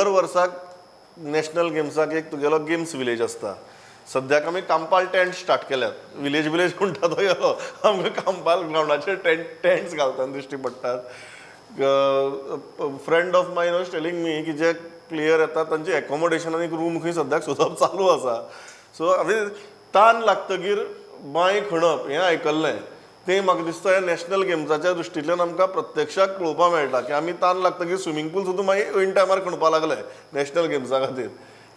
दर वर्साक नॅशनल गेम्साक एक तुगेलो गेम्स विलेज आसता. सद्याक आमी कांपाल टेंट स्टार्ट केल्यात. विलेज म्हणटा तो गेलो आमकां कांपाल ग्रावंडाचेर टेंट्स घालतना दिश्टी पडटात. Friend of mine was telling me की जे प्लेयर येतात तांचे एकोमोडेशन आनी रूम खंय सद्याक सोदप चालू आसा. सो आमी ताण लागतकीर बांय खणप हें आयकल्लें. तें म्हाका दिसता ह्या नॅशनल गेम्साच्या दृश्टींतल्यान आमकां प्रत्यक्षाक पळोवपाक मेळटा की आमी ताण लागतकीर स्विमींग पूल सुद्दां मागीर ऐन टायमार खणपाक लागले नॅशनल गेम्सा खातीर.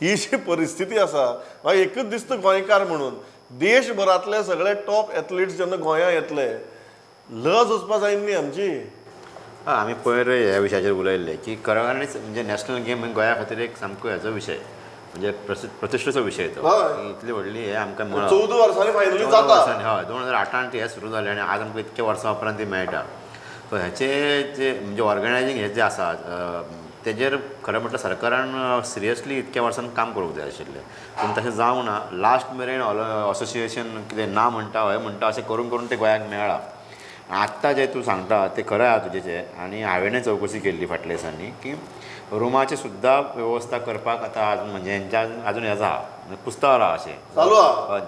ही जी परिस्थिती आसा म्हाका एकच दिसता गोंयकार म्हणून देशभरांतले सगळे टॉप एथलीट्स जेन्ना गोंयांत येतले लज वचपा जायना न्ही आमची. आमी पयर ह्या विशयाचेर उलयल्ले की खरेंच म्हणजे नॅशनल गेम गोंया खातीर एक सामको हेचो विशय म्हणजे प्रतिश्ठेचो विशय तो. इतली व्हडली हे आमकां 14 वर्सांनी फायनली जाता. हय 2008 हे सुरू जालें आनी आज आमकां इतक्या वर्सां उपरांत ती मेळटा. सो हेचे जे म्हणजे ऑर्गनायझींग हे जे आसा तेजेर खरें म्हटल्यार सरकारान सिरियसली इतक्या वर्सान काम करूंक जाय आशिल्लें. पूण तशें जावंक ना. लास्ट मेरेन असोसिएशन कितें ना म्हणटा हय म्हणटा अशें करून करून ते गोंयाक मेळ्ळा. आत्तां जें तूं सांगता तें खरें आहा तुजें आनी हांवेंनूय चवकशी केल्ली फाटल्या दिसांनी की रुमाची सुद्दां वेवस्था करपाक आतां आजून म्हणजे हेंच्या आजून हें आहा पुस्तावर आहा अशें चालू आहा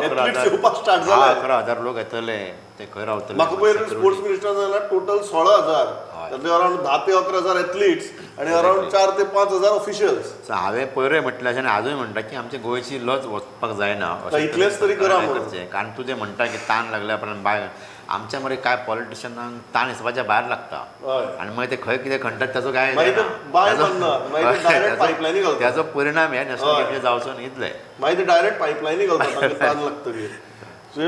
10-11 हजार लोक येतले ते खंय रावतले. म्हाका पयर स्पोर्ट्स मिनिस्टर जाल्यार टोटल 16,000 तातूंत अरावंड 10 ते 11,000 एथलीट्स आनी अरावंड 4 ते 5,000 ऑफिशियल्स. सो हांवें पयरूय म्हटलें अशें आनी आजूय म्हणटा की आमची गोंयची लज वचपाक जायना इतलेंच तरी करा करचें. कारण तूं जें म्हणटा की ताण लागल्या उपरांत भायर आमच्या मरे कांय पॉलिटिशियनांक ताण हिसपाच्या भायर लागता आनी मागीर ते खंय कितें खणटात ताचो काय त्याचो परिणाम हे नॅशनल गेमीचेर जावचो न्ही इतलें. मागीर ते डायरेक्ट पायपलायनी घालतात ताण लागतकीर. सो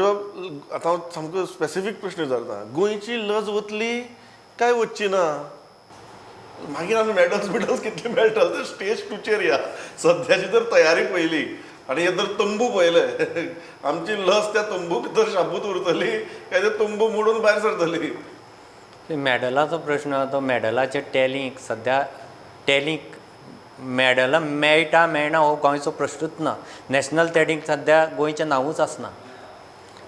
आतां हांव सामको स्पेसिफीक प्रश्न विचारता गोंयची लज वतली काय वचची ना. मागीर आमी मेडल्स कितले मेळटले ते स्टेज 2चेर या सद्याची जर तयारी पयली आनी हे जर तंबू पळयले आमची लज त्या तंबू भितर शाबूत उरतली काय ते तंबू मोडून भायर सरतली. मॅडलाचो प्रश्न तो मॅडलाचे टॅलींक सद्या टॅलींक मॅडलां मेळटा मेळना हो गोंयचो प्रश्नूच ना. नॅशनल टॅलींक सद्या गोंयचें नांवूच आसना.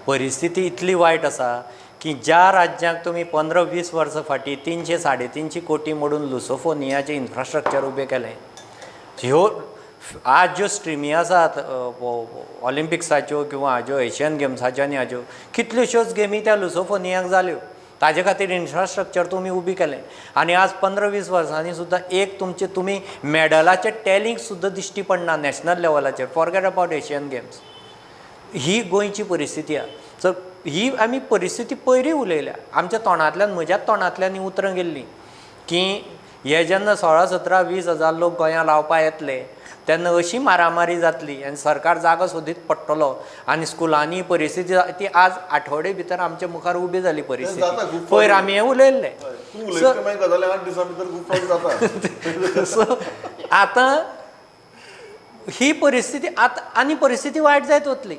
परिस्थिती इतली वायट आसा की ज्या राज्यांक तुमी 15-20 वर्सां फाटीं 300-350 कोटी मोडून लुसोफोनियाचें इन्फ्रास्ट्रक्चर उबें केलें. ह्यो आज ज्यो स्ट्रिमी आसात ऑलिम्पिक्साच्यो किंवा हाज्यो एशियन गेम्साच्यो आनी हाज्यो कितल्योश्योच गेमी त्या लुसोफोनियाक जाल्यो. ताजे खातीर इन्फ्रास्ट्रक्चर तुमी उबी केलें आनी आज 15-20 वर्सांनी सुद्दां एक तुमी मॅडलाचे टॅलींक सुद्दां दिश्टी पडना नॅशनल लेवलाचेर. Forget about Asian games. ही गोंयची परिस्थिती आहा. सो ही आमी परिस्थिती पयरीं उलयल्या आमच्या तोंडांतल्यान म्हज्याच तोंडांतल्यान ही उतरां गेल्लीं की हे जेन्ना 16-17-20 हजार लोक गोंया रावपा येतले तेन्ना अशी मारामारी जातली आनी सरकार जागो सोदीत पडटलो आनी स्कुलांनी परिस्थिती ती आज आठवडे भितर आमच्या मुखार उबी जाली परिस्थिती. पयर आमी हें उलयल्लें. सो आतां ही परिस्थिती आनी परिस्थिती वायट जायत वतली.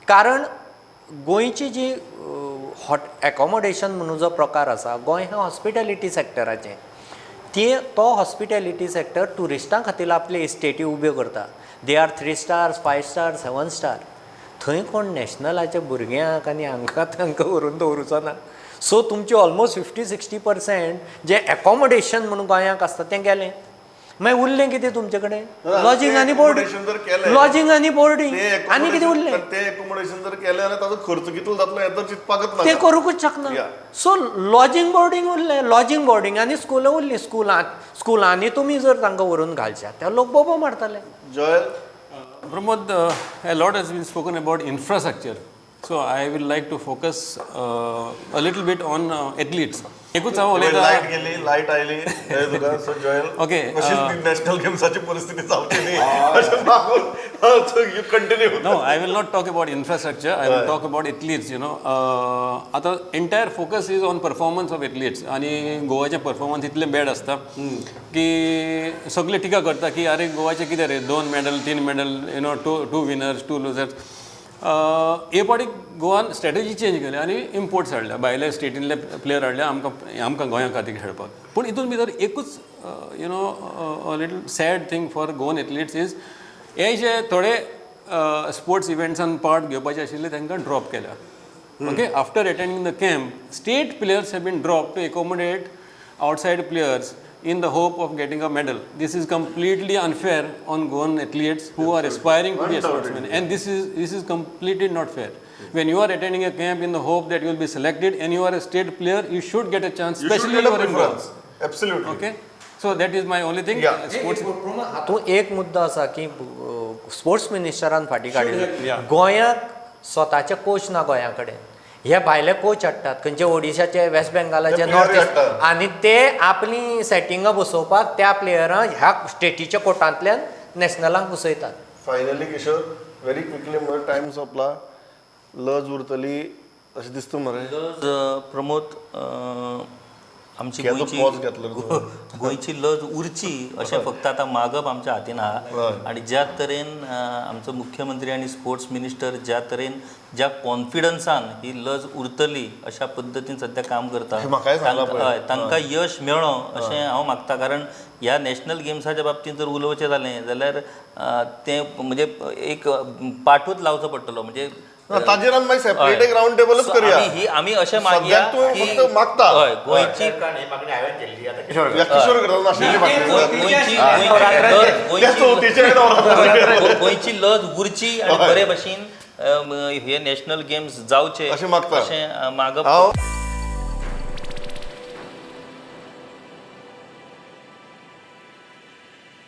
कारण गोंयची जी एकोमोडेशन म्हणून जो प्रकार आसा गोंय हें हॉस्पिटॅलिटी सॅक्टराचें तो हॉस्पिटॅलिटी सॅक्टर ट्युरिस्टां खातीर आपले इस्टेटी उब्यो करता. They are 3 stars 5 stars 7 star. थंय कोण नॅशनलाच्या भुरग्यांक आनी हांकां तांकां व्हरून दवरुचो ना. सो तुमचे ऑलमोस्ट 50-60% जे एकोमोडेशन म्हणून गोंयाक आसता तें गेलें. मागीर उरलें कितें तुमचे कडेन लॉजींग आनी बोर्डींग आनी कितें उरलें. ते एकोमोडेशन जर केलें जाल्यार ताचो खर्च कितलो जातलो हें तर चिंतपाकच ना. ते करूंकच शकना. सो लॉजींग बोर्डींग उरलें. लॉजींग बोर्डींग आनी स्कुलां उरलीं. स्कुलांनी तुमी जर तांकां व्हरून घालशात ते लोक बोबो मारतले. Joel Pramod, a lot has been spoken about infrastructure. So I will like to focus a little bit on athletes. एकूच हांव उलयतां. लायट गेली लायट आयली तुका. सो जॉयल ओके नॅशनल गेम्साची परिस्थिती जावची न्ही अशें मागून you continue. No, I will not talk about infrastructure. I will talk about athletes. आता entire focus is on performance of athletes. आणि गोवाचे परफॉर्मन्स इतले बॅड आसता की सगळे टिका करता की अरे गोवाचे कितें रे 2 मेडल 3 मेडल 2 विनर्स 2 लुजर्स. हे पाटीक गोवान स्ट्रॅटेजी चेंज केली आनी इम्पोर्ट्स हाडल्या भायल्या स्टेटींतले प्लेयर हाडले आमकां गोंया खातीर खेळपाक. पूण हितून भितर एकूच little sad thing for Goan athletes is हे जे थोडे स्पोर्ट्स इव्हेंट्सान पार्ट घेवपाचे आशिल्ले तांकां ड्रॉप केल्या. Okay after attending the camp state players have been drop to accommodate outside players in the hope of getting a medal. This is completely unfair on Goan athletes who are aspiring to be a sportsman, and this is completely not fair. When you are attending a camp in the hope that you will be selected and you are a state player, you should get a chance, You should especially get you a are in Goa. preference. Absolutely. Okay, so that is my only thing. Yeah. Sports. हातूंत एक मुद्दो आसा की sports मिनिस्टरान फाटीं काडिल्लो Yeah. गोंयांत स्वताचे coach ना गोंया कडेन हे भायले कोच हाडटात खंयचे ओडिशाचे वेस्ट बेंगालाचे ते नॉर्थ player ईस्ट हाडटात. आनी ते आपली सेटिंगां बसोवपाक त्या प्लेयरांक ह्या स्टेटीच्या कोर्टांतल्यान नॅशनलांक घुसयतात. फायनली किशोर व्हेरी क्विकली म्हळ्यार टायम सोंपला. लज उरतली अशें दिसता मरे. प्रमोद आमची केदो गोंयची pause घेतलो रे गोंयची लज उरची अशें फक्त आतां मागप आमच्या हातीन आहा आनी ज्या तरेन आमचो मुख्यमंत्री आनी स्पोर्ट्स मिनिस्टर ज्या तरेन ज्या कॉन्फिडन्सान ही लज उरतली अशा पद्दतीन सध्या काम करता हे म्हाकाय सांगला पळय. हय तांकां यश मेळ्ळो अशें हांव मागता. कारण ह्या नॅशनल गेम्साच्या बाबतींत जर उलोवचें जालें जाल्यार तें म्हणजे एक पाठूच लावचो पडटलो. म्हणजे ताजेर आमी मागीर सेपरेट एक रावंड टेबलच So करुया. आमी अशें मागया सद्याक तूं की फक्त मागता. हय गोंयची ही मागणी हांवें केल्ली आतां किशोर करता नाशिल्ली गोंयची लज उरची आनी बरे भशेन हे नॅशनल गेम्स जावचे अशें मागता. अशें मागप हांव